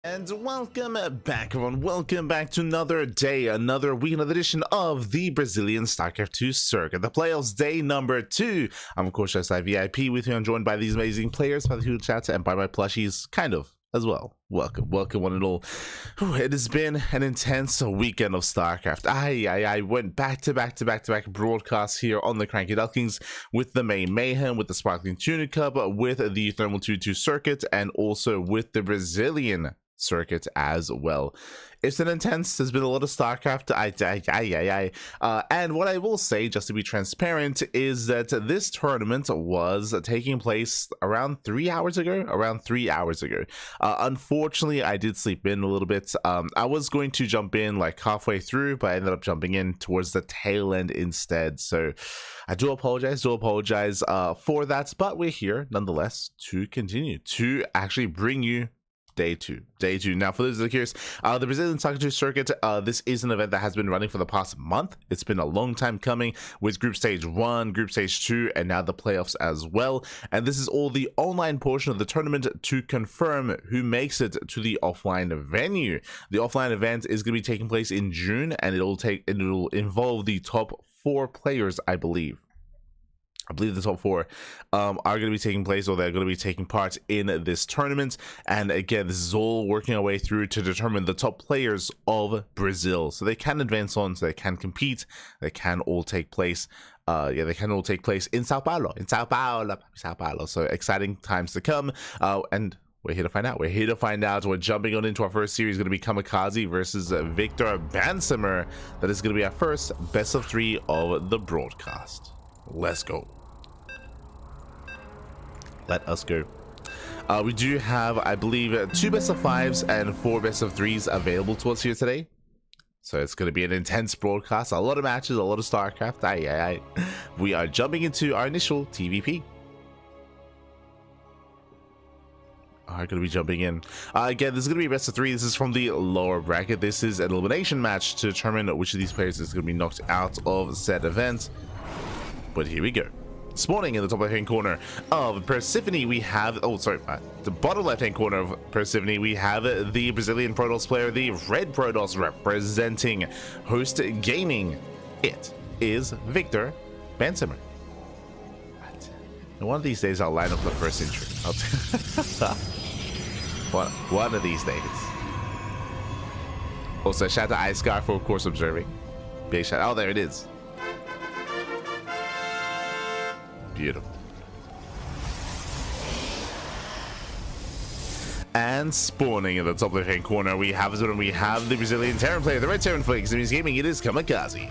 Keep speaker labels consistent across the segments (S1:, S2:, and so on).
S1: And welcome back, everyone. Welcome back to another day, another week, another edition of the Brazilian StarCraft 2 circuit, the playoffs day number 2. I'm of course SI VIP with you. I'm joined by these amazing players, by the huge chat, and by my plushies, kind of as well. Welcome one and all. It has been an intense weekend of StarCraft. I went back to back broadcasts here on the CranKy Ducklings with the main Mayhem, with the Sparkling Tuna Cup, with the Thermal 2-2 circuit, and also with the Brazilian circuit as well. It's been intense. There's been a lot of StarCraft. And what I will say, just to be transparent, is that this tournament was taking place around 3 hours ago. Unfortunately, I did sleep in a little bit. I was going to jump in like halfway through, but I ended up jumping in towards the tail end instead. So I do apologize for that. But we're here nonetheless to continue to actually bring you Day two. Now, for those that are curious, the Brazilian StarCraft 2 circuit, this is an event that has been running for the past month. It's been a long time coming, with Group Stage 1, Group Stage 2, and now the playoffs as well. And this is all the online portion of the tournament to confirm who makes it to the offline venue. The offline event is going to be taking place in June, and it'll involve the top 4 players, I believe the top 4 are going to be taking place, or they're going to be taking part in this tournament. And again, this is all working our way through to determine the top players of Brazil, so they can advance on, so they can compete. They can all take place. They can all take place in Sao Paulo. So exciting times to come. And we're here to find out. We're jumping on into our first series. Going to be Kamikaze versus VicBansemer. That is going to be our first best of 3 of the broadcast. Let's go. Let us go. We do have, I believe, 2 best of 5s and 4 best of 3s available to us here today. So it's going to be an intense broadcast. A lot of matches, a lot of StarCraft. We are jumping into our initial TvP. Are going to be jumping in. Again, this is going to be best of 3. This is from the lower bracket. This is an elimination match to determine which of these players is going to be knocked out of said event. But here we go. Spawning in the top left-hand corner of Persephone, we have... the bottom left-hand corner of Persephone, we have the Brazilian Protoss player, the Red Protoss, representing Host Gaming. It is VicBansemer. And one of these days, I'll line up the first intro. One of these days. Also, shout out to Ice for, of course, observing. Big shout out. Oh, there it is. Beautiful. And spawning in the top left-hand corner, we have the Brazilian Terran player, the Red Terran player, CBSC2 Gaming. It is Kamikaze.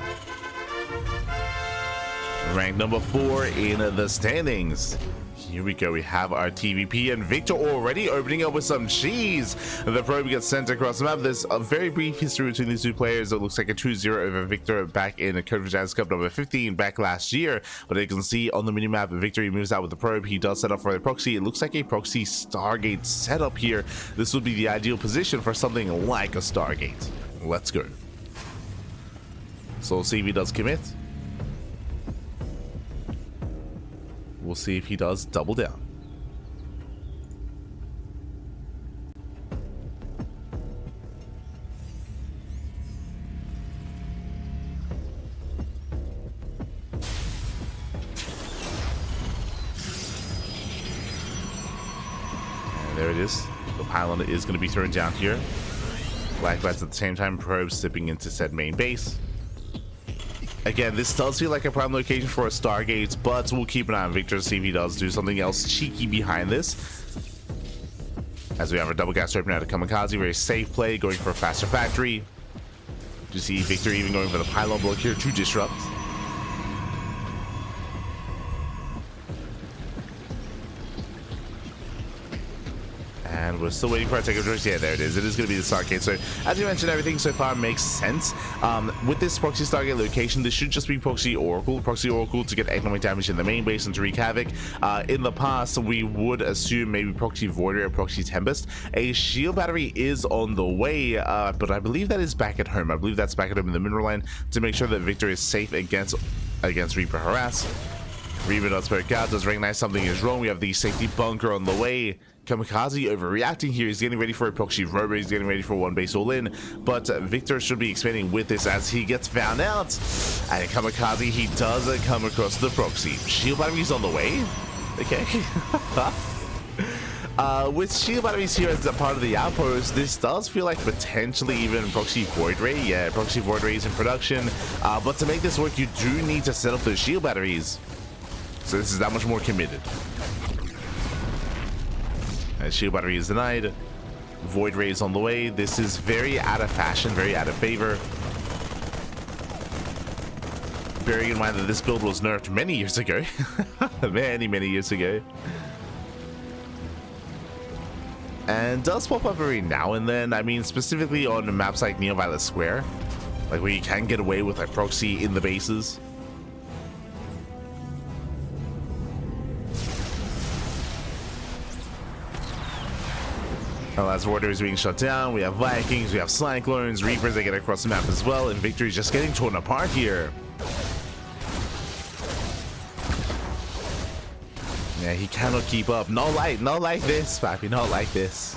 S1: Ranked number 4 in the standings. Here we go. We have our TvP, and Victor already opening up with some cheese. The probe gets sent across the map. There's a very brief history between these two players. It looks like a 2-0 over Victor back in the Code for Jazz Cup number 15 back last year. But you can see on the minimap, Victor moves out with the probe. He does set up for a proxy. It looks like a proxy Stargate setup here. This would be the ideal position for something like a Stargate. Let's go. So we'll see if he does commit. We'll see if he does double down. And there it is. The pylon is going to be thrown down here. Black Bats at the same time, probes slipping into said main base. Again, this does feel like a prime location for a Stargate, but we'll keep an eye on Victor to see if he does do something else cheeky behind this. As we have our double gas open out of Kamikaze, very safe play, going for a faster factory. You see Victor even going for the pylon block here to disrupt. And we're still waiting for our takeover choice. Yeah, there it is. It is going to be the Stargate. So, as you mentioned, everything so far makes sense. With this proxy Stargate location, this should just be proxy Oracle. Proxy Oracle to get economic damage in the main base and to wreak havoc. In the past, we would assume maybe proxy Voider or proxy Tempest. A shield battery is on the way, but I believe that is back at home. I believe that's back at home in the mineral line to make sure that Victor is safe against Reaper Harass. Reaver does poke out, does recognize something is wrong. We have the safety bunker on the way. Kamikaze overreacting here. He's getting ready for a proxy robo. He's getting ready for one base all in. But Victor should be expanding with this as he gets found out. And Kamikaze, he does come across the proxy. Shield batteries on the way. Okay. With shield batteries here as a part of the outpost, this does feel like potentially even proxy void ray. Yeah, proxy void ray is in production. But to make this work, you do need to set up those shield batteries. So this is that much more committed. And shield battery is denied. Void ray is on the way. This is very out of fashion, very out of favor. Bearing in mind that this build was nerfed many years ago. many years ago. And does pop up every now and then. I mean, specifically on maps like Neo Violet Square. Like where you can get away with a proxy in the bases. As Warder is being shut down, we have Vikings, we have Cyclones, Reapers that get across the map as well, and Victory is just getting torn apart here. Yeah, he cannot keep up. Not like this, Pappy, not like this.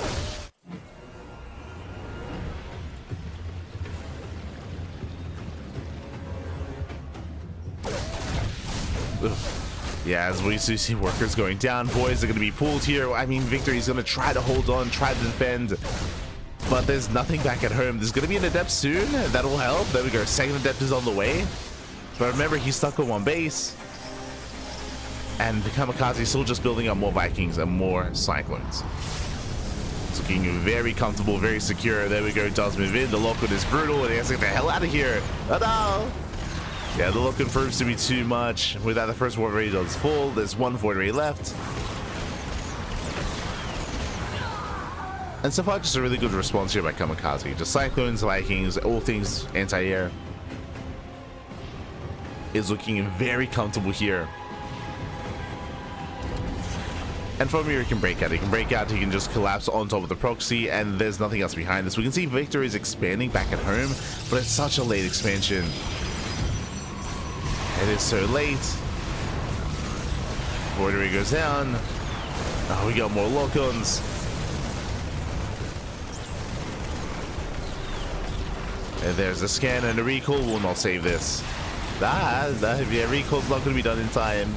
S1: Ugh. Yeah, as we see workers going down, boys are going to be pulled here. I mean, Victory is going to try to hold on, try to defend, but there's nothing back at home. There's going to be an Adept soon. That'll help. There we go. Second Adept is on the way. But remember, he's stuck on one base. And the Kamikaze is still just building up more Vikings and more Cyclones. It's looking very comfortable, very secure. There we go. Does move in. The lock-on is brutal, and he has to get the hell out of here. Oh no! Yeah, the look confirms to be too much. Without the first Void Ray does full, there's one Void Ray left. And so far, just a really good response here by Kamikaze. Just Cyclones, Vikings, all things anti-air. Is looking very comfortable here. And from here, he can break out. He can break out, he can just collapse on top of the proxy, and there's nothing else behind this. We can see Victor is expanding back at home, but it's such a late expansion. It is so late. Void Ray goes down. Oh, we got more lock-ons. And there's a scan and a recall. Will not save this. Yeah, recall's not going to be done in time.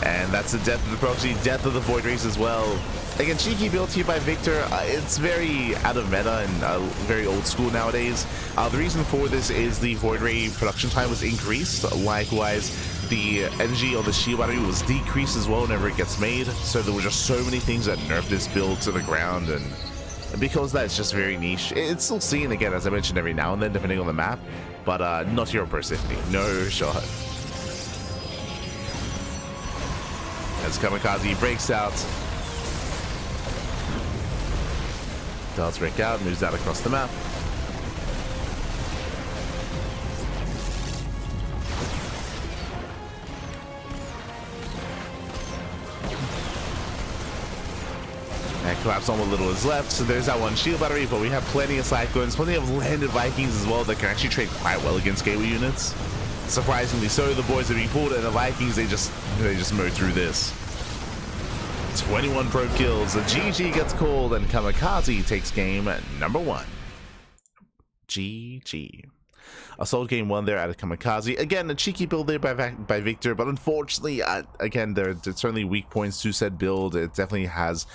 S1: And that's the death of the proxy, death of the Void Rays as well. Again, cheeky build here by Victor. It's very out of meta and very old school nowadays. The reason for this is the Void Ray production time was increased. Likewise, the energy on the shield battery was decreased as well whenever it gets made. So there were just so many things that nerfed this build to the ground, and because that's just very niche. It's still seen, again, as I mentioned, every now and then, depending on the map, but not Hero Pro Safety. No shot. As Kamikaze breaks out. Does break out, moves out across the map. And collapse on what little is left. So there's that one shield battery, but we have plenty of Cyclones, plenty of landed Vikings as well that can actually trade quite well against gateway units. Surprisingly so, the boys are being pulled, and the Vikings, they just mow through this. 21 probe kills, a GG gets called, and Kamikaze takes game number 1. GG. Assault game 1 there out of Kamikaze. Again, a cheeky build there by Victor, but unfortunately, again, there's certainly weak points to said build. It definitely has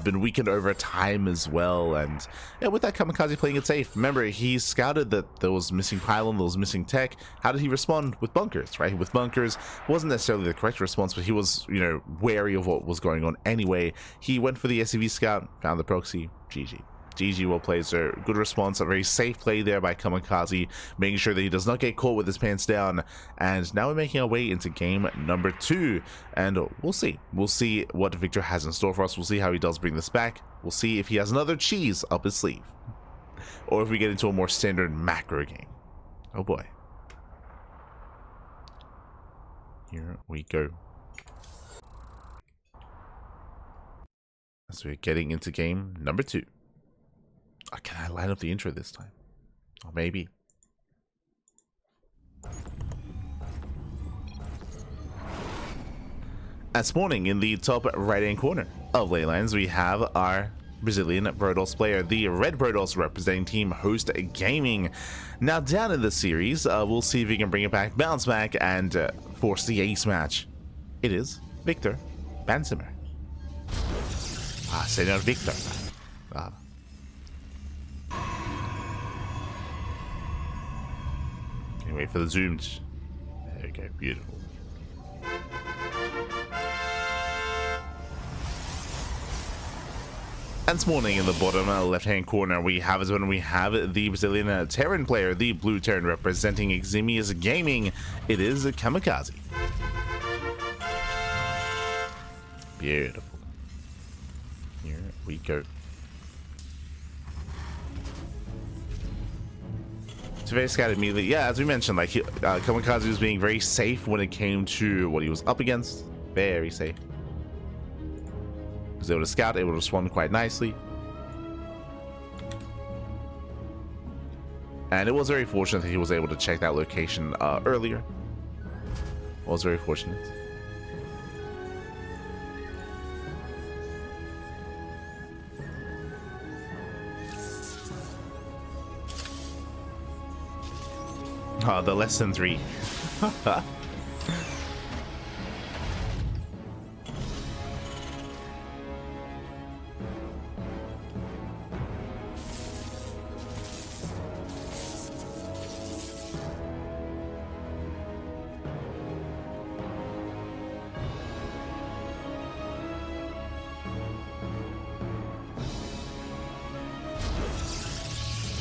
S1: been weakened over time as well, and yeah, with that, Kamikaze playing it safe. Remember, he scouted that there was missing pylon, there was missing tech. How did he respond? With bunkers, right? With bunkers, wasn't necessarily the correct response, but he was, you know, wary of what was going on anyway. He went for the SCV scout, found the proxy. GG. GG, well played, sir. Good response, a very safe play there by Kamikaze, making sure that he does not get caught with his pants down. And now we're making our way into game number 2, and we'll see. We'll see what Victor has in store for us. We'll see how he does bring this back. We'll see if he has another cheese up his sleeve, or if we get into a more standard macro game. Oh boy. Here we go. So we're getting into game number 2. Oh, can I line up the intro this time? Or maybe. And spawning in the top right-hand corner of Leylands, we have our Brazilian Protoss player, the Red Protoss representing Team Host Gaming. Now down in the series, we'll see if we can bring it back, bounce back, and force the ace match. It is VicBansemer. Senor Victor. Can you wait for the zooms? There we go, beautiful. And spawning in the bottom left-hand corner, we have the Brazilian Terran player, the blue Terran representing Eximius Gaming. It is Kamikaze. Beautiful. Here we go. It's very scattered immediately. Yeah, as we mentioned, like Kamikaze was being very safe when it came to what he was up against. Very safe. Was able to scout, able to spawn quite nicely. And it was very fortunate that he was able to check that location earlier. It was very fortunate. The lesson 3.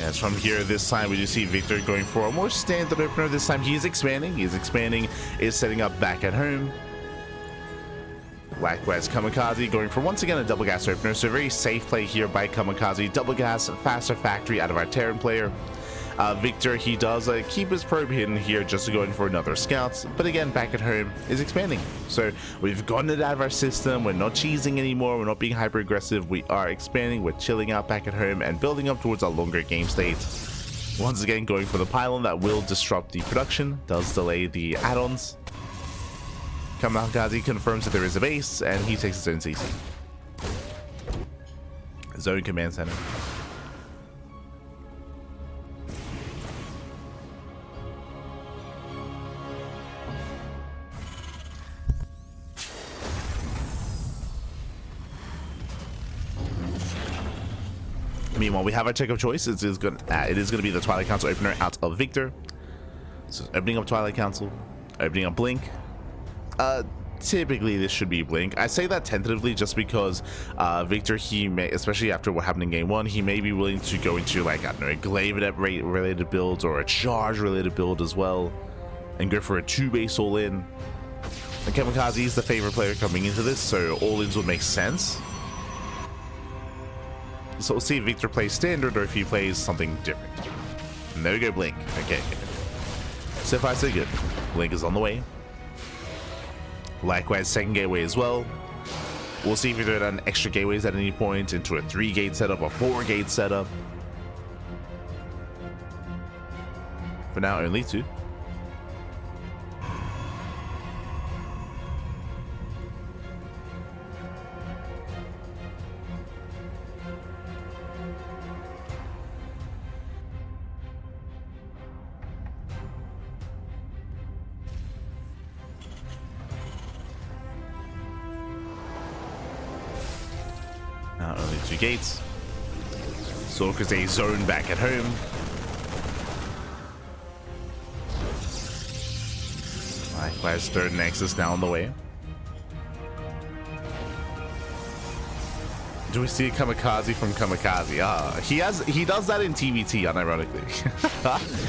S1: As from here, this time we do see Victor going for a more standard opener. This time he is expanding, is setting up back at home. Likewise, Kamikaze going for once again a double gas opener, so a very safe play here by Kamikaze. Double gas, faster factory out of our Terran player. Victor, he does keep his probe hidden here just to go in for another scout, but again, back at home is expanding. So we've gotten it out of our system, we're not cheesing anymore, we're not being hyper aggressive, we are expanding, we're chilling out back at home and building up towards a longer game state. Once again, going for the pylon that will disrupt the production, does delay the add-ons. Kamikaze confirms that there is a base, and he takes his own CC. Zone command center. Meanwhile, we have our check of choice. It is going to be the Twilight Council opener out of Victor. So opening up Twilight Council, opening up Blink. Typically this should be Blink. I say that tentatively just because Victor, he may, especially after what happened in game 1, he may be willing to go into, like, I don't know, a glaive related build or a charge related build as well, and go for a 2-base all-in. And Kamikaze is the favorite player coming into this, so all-ins would make sense. So we'll see if Victor plays standard or if he plays something different. And there we go, Blink. Okay. So far, so good. Blink is on the way. Likewise, second gateway as well. We'll see if we throw down extra gateways at any point into a 3-gate setup, a 4-gate setup. For now, only 2. Now only 2 gates. Sorkaze zone back at home. Likewise, third Nexus now on the way. Do we see a Kamikaze from Kamikaze? He does that in TvT, unironically.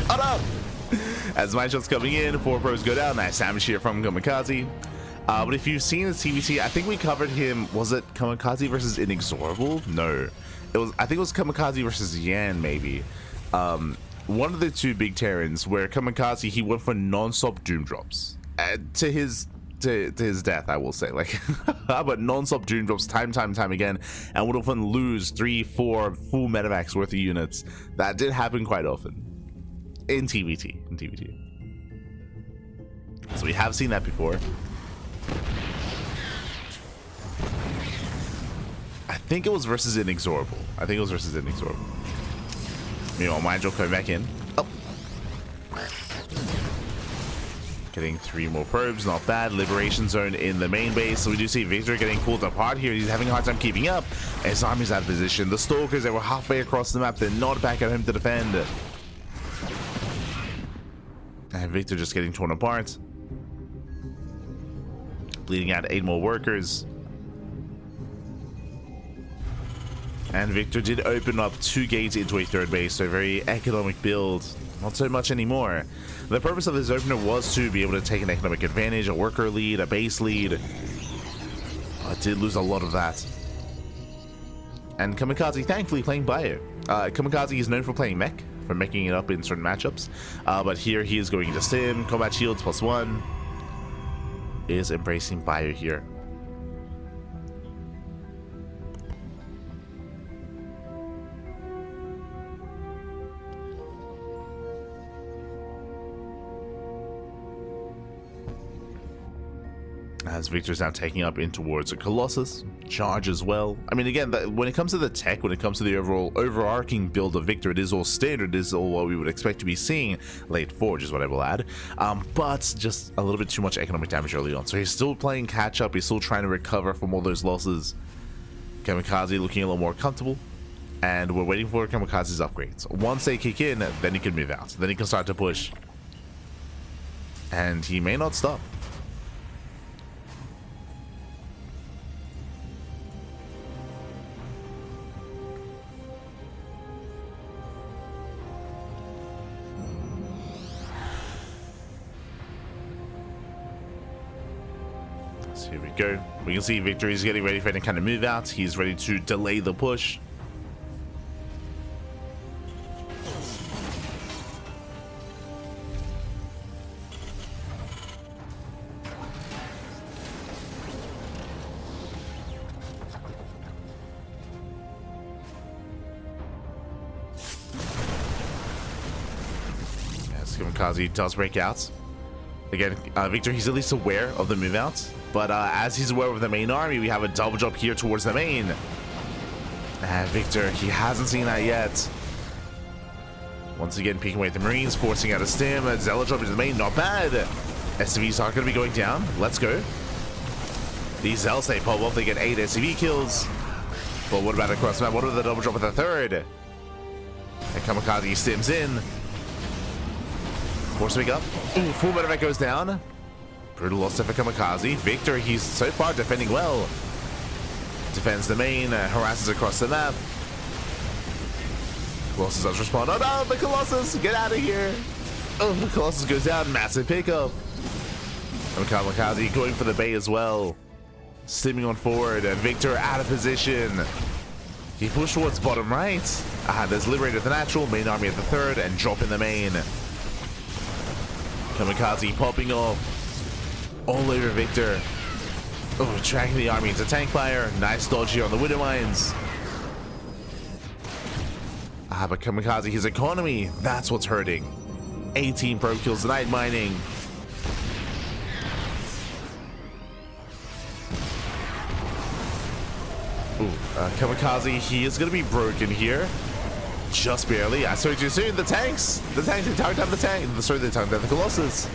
S1: Oh no! As my shots coming in, 4 pros go down. Nice damage here from Kamikaze. But if you've seen his TvT, I think we covered him. Was it Kamikaze versus Inexorable? No, I think it was Kamikaze versus Yan, maybe. One of the 2 big Terrans where Kamikaze, he went for non-stop doom drops to his death, I will say, like, but non-stop doom drops time again, and would often lose 3-4 full medevacs worth of units. That did happen quite often in TvT. So we have seen that before. I think it was versus Inexorable. Meanwhile, Mindrel coming back in. Oh. Getting 3 more probes, not bad. Liberation zone in the main base. So we do see Victor getting pulled apart here. He's having a hard time keeping up. His army's out of position. The Stalkers, they were halfway across the map. They're not back at home to defend. And Victor just getting torn apart. Bleeding out 8 more workers. And Victor did open up 2 gates into a 3rd base, so a very economic build. Not so much anymore. The purpose of this opener was to be able to take an economic advantage, a worker lead, a base lead. I did lose a lot of that. And Kamikaze, thankfully, playing Bio. Kamikaze is known for playing mech, for meching it up in certain matchups. But here he is going into Sim, Combat Shields +1. Is embracing Bio here. As Victor's now taking up in towards a Colossus. Charge as well. I mean, again, when it comes to the tech, when it comes to the overarching build of Victor, it is all standard. It is all what we would expect to be seeing late Forge, is what I will add. But just a little bit too much economic damage early on. So he's still playing catch up. He's still trying to recover from all those losses. Kamikaze looking a little more comfortable. And we're waiting for Kamikaze's upgrades. Once they kick in, then he can move out. Then he can start to push. And he may not stop. Here we go. We can see Victor is getting ready for any kind of move out. He's ready to delay the push. Yes, Kamikaze does break out. Again, Victor, he's at least aware of the move out. But as he's aware of the main army, we have a double jump here towards the main. And Victor, he hasn't seen that yet. Once again, peeking away at the Marines, forcing out a stim. A Zealot jump into the main, not bad. SCVs are going to be going down. Let's go. These Zealots, they pop up, they get 8 SCV kills. But what about across the map? What about the double jump with the 3rd? And Kamikaze stims in. Forcing up. Ooh, full medevac goes down. Brutal loss for Kamikaze. Victor, he's so far defending well. Defends the main, harasses across the map. Colossus does respond. Oh no, the Colossus! Get out of here! Oh, the Colossus goes down. Massive pickup. And Kamikaze going for the bay as well. Stimming on forward. And Victor out of position. He pushed towards bottom right. There's Liberator at the natural, main army at the 3rd, and drop in the main. Kamikaze popping off. All over Victor. Oh, tracking the army into tank fire. Nice dodge here on the Widow Mines. But Kamikaze, his economy, that's what's hurting. 18 probe kills tonight mining. Ooh, Kamikaze, he is going to be broken here. Just barely. I saw too soon. The tanks, they tanked down the tank. Sorry, they tanked down the Colossus.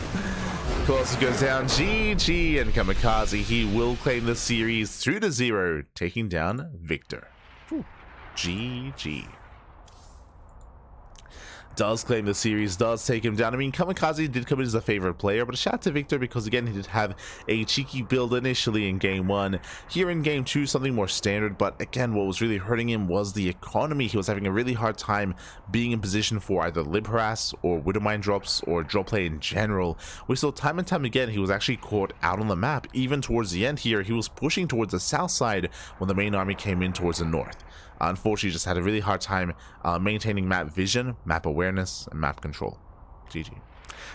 S1: Colossus goes down. GG. And Kamikaze, he will claim the series 2-0, taking down Victor. Whew. GG. Does claim the series, does take him down. I mean, Kamikaze did come in as a favorite player, but a shout out to Victor because, again, he did have a cheeky build initially in Game 1. Here in Game 2, something more standard, but again, what was really hurting him was the economy. He was having a really hard time being in position for either Lib Harass or Widowmine drops or drop play in general. We saw time and time again he was actually caught out on the map. Even towards the end here, he was pushing towards the south side when the main army came in towards the north. Unfortunately, just had a really hard time maintaining map vision, map awareness, and map control. GG.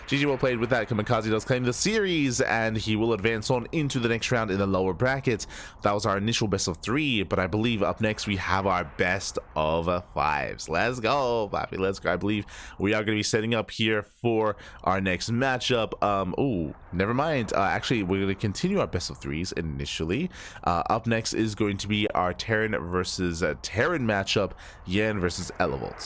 S1: GG well played. With that, Kamikaze does claim the series, and he will advance on into the next round in the lower bracket. That was our initial best of 3, but I believe up next we have our best of 5s. Let's go, Bobby. Let's go. I believe we are going to be setting up here for our next matchup. Oh, never mind. Actually, we're going to continue our best of 3s initially. Up next is going to be our Terran versus Terran matchup, Yan versus Elevolt.